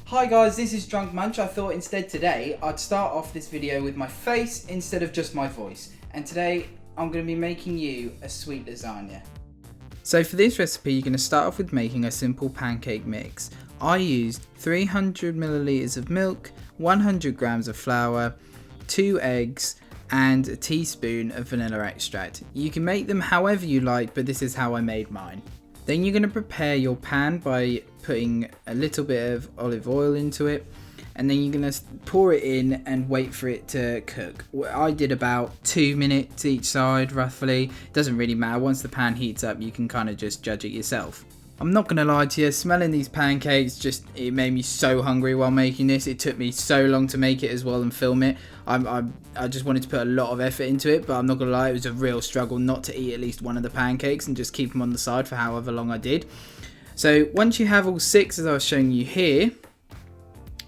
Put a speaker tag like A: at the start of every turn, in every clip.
A: Hi guys, this is Drunkmunch. I thought instead today I'd start off this video with my face instead of just my voice. And today I'm going to be making you a sweet lasagna. So for this recipe you're going to start off with making a simple pancake mix. I used 300 milliliters of milk, 100 grams of flour, 2 eggs and a teaspoon of vanilla extract. You can make them however you like, but this is how I made mine. Then you're going to prepare your pan by putting a little bit of olive oil into it, and then you're going to pour it in and wait for it to cook. I did about 2 minutes each side roughly. It doesn't really matter. Once the pan heats up you can kind of just judge it yourself. I'm not going to lie to you, smelling these pancakes it made me so hungry while making this. It took me so long to make it as well and film it. I just wanted to put a lot of effort into it, but I'm not going to lie, it was a real struggle not to eat at least one of the pancakes and just keep them on the side for however long I did. So once you have all 6 as I was showing you here,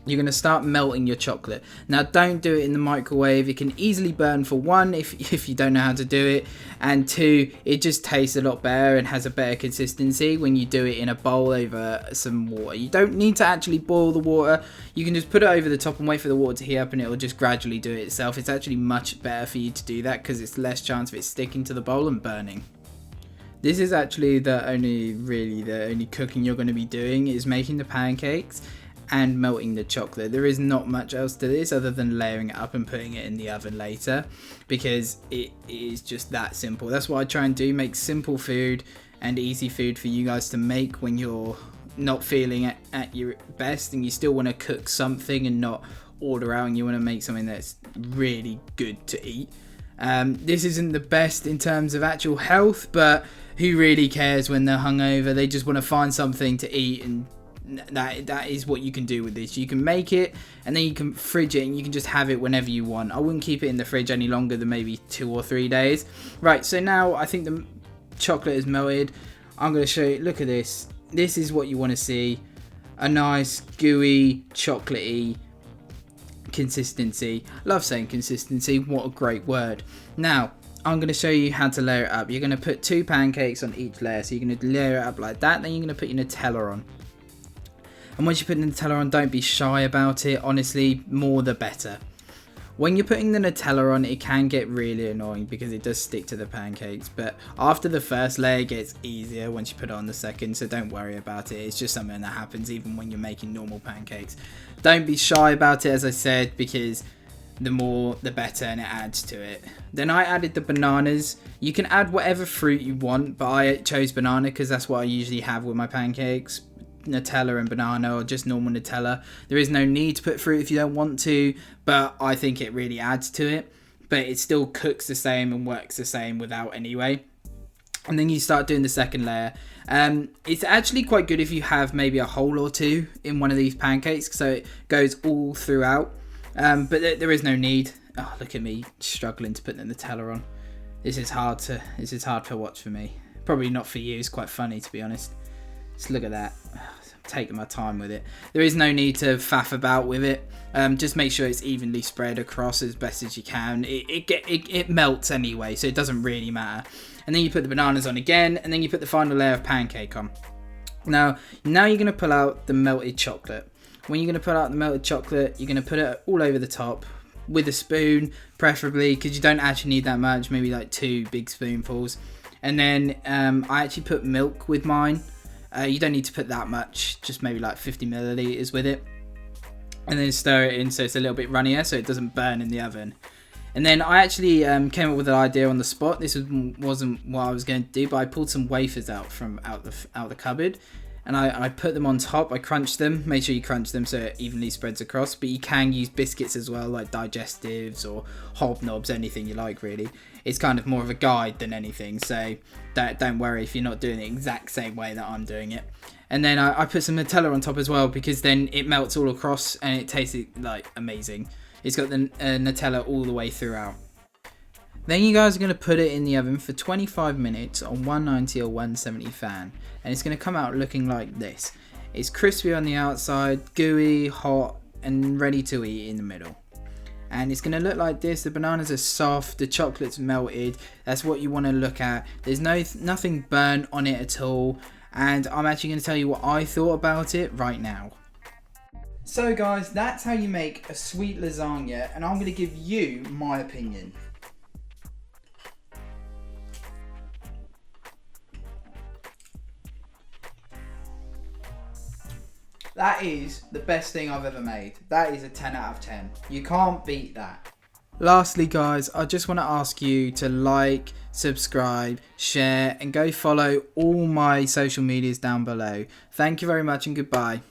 A: you're going to start melting your chocolate. Now don't do it in the microwave. It can easily burn for 1 if you don't know how to do it, and 2 it just tastes a lot better and has a better consistency when you do it in a bowl over some water. You don't need to actually boil the water. You can just put it over the top and wait for the water to heat up and it will just gradually do it itself. It's actually much better for you to do that because it's less chance of it sticking to the bowl and burning. This is actually the only cooking you're going to be doing, is making the pancakes and melting the chocolate. There is not much else to this other than layering it up and putting it in the oven later, because it is just that simple. That's what I try and do, make simple food and easy food for you guys to make when you're not feeling at your best and you still want to cook something and not order out, and you want to make something that's really good to eat. This isn't the best in terms of actual health, but who really cares when they're hungover? They just want to find something to eat, and that is what you can do with this. You can make it and then you can fridge it and you can just have it whenever you want. I wouldn't keep it in the fridge any longer than maybe 2 or 3 days. Right, so now I think the chocolate is melted. I'm going to show you, look at this. This is what you want to see. A nice gooey chocolatey consistency. Love saying consistency, what a great word. Now I'm going to show you how to layer it up. You're going to put 2 pancakes on each layer, so you're going to layer it up like that. Then you're going to put your Nutella on. And once you put the Nutella on, don't be shy about it. Honestly, more the better. When you're putting the Nutella on, it can get really annoying because it does stick to the pancakes. But after the first layer, it gets easier once you put it on the second. So don't worry about it. It's just something that happens even when you're making normal pancakes. Don't be shy about it, as I said, because the more the better, and it adds to it. Then I added the bananas. You can add whatever fruit you want, but I chose banana because that's what I usually have with my pancakes. Nutella and banana, or just normal Nutella. There is no need to put fruit if you don't want to, but I think it really adds to it. But it still cooks the same and works the same without anyway. And then you start doing the second layer. It's actually quite good if you have maybe a hole or 2 in one of these pancakes, so it goes all throughout. But there is no need. Oh, look at me struggling to put the Nutella on. This is hard to watch for me. Probably not for you. It's quite funny, to be honest. Just look at that. I'm taking my time with it. There is no need to faff about with it. Just make sure it's evenly spread across as best as you can. It melts anyway, so it doesn't really matter. And then you put the bananas on again, and then you put the final layer of pancake on. Now you're going to pull out the melted chocolate. When you're going to pull out the melted chocolate, you're going to put it all over the top with a spoon, preferably, because you don't actually need that much, maybe like 2 big spoonfuls. And then I actually put milk with mine. You don't need to put that much, just maybe like 50 milliliters with it. And then stir it in so it's a little bit runnier so it doesn't burn in the oven. And then I actually came up with an idea on the spot. This wasn't what I was going to do, but I pulled some wafers out the cupboard. And I put them on top. I crunched them. Make sure you crunch them so it evenly spreads across. But you can use biscuits as well, like digestives or hobnobs, anything you like really. It's kind of more of a guide than anything. So don't worry if you're not doing it the exact same way that I'm doing it. And then I put some Nutella on top as well, because then it melts all across and it tastes like amazing. It's got the Nutella all the way throughout. Then you guys are going to put it in the oven for 25 minutes on 190 or 170 fan. And it's going to come out looking like this. It's crispy on the outside, gooey, hot, and ready to eat in the middle. And it's going to look like this. The bananas are soft, the chocolate's melted. That's what you want to look at. There's nothing burnt on it at all. And I'm actually going to tell you what I thought about it right now. So guys, that's how you make a sweet lasagna, and I'm going to give you my opinion. That is the best thing I've ever made. That is a 10 out of 10. You can't beat that. Lastly guys, I just want to ask you to like, subscribe, share and go follow all my social medias down below. Thank you very much and goodbye.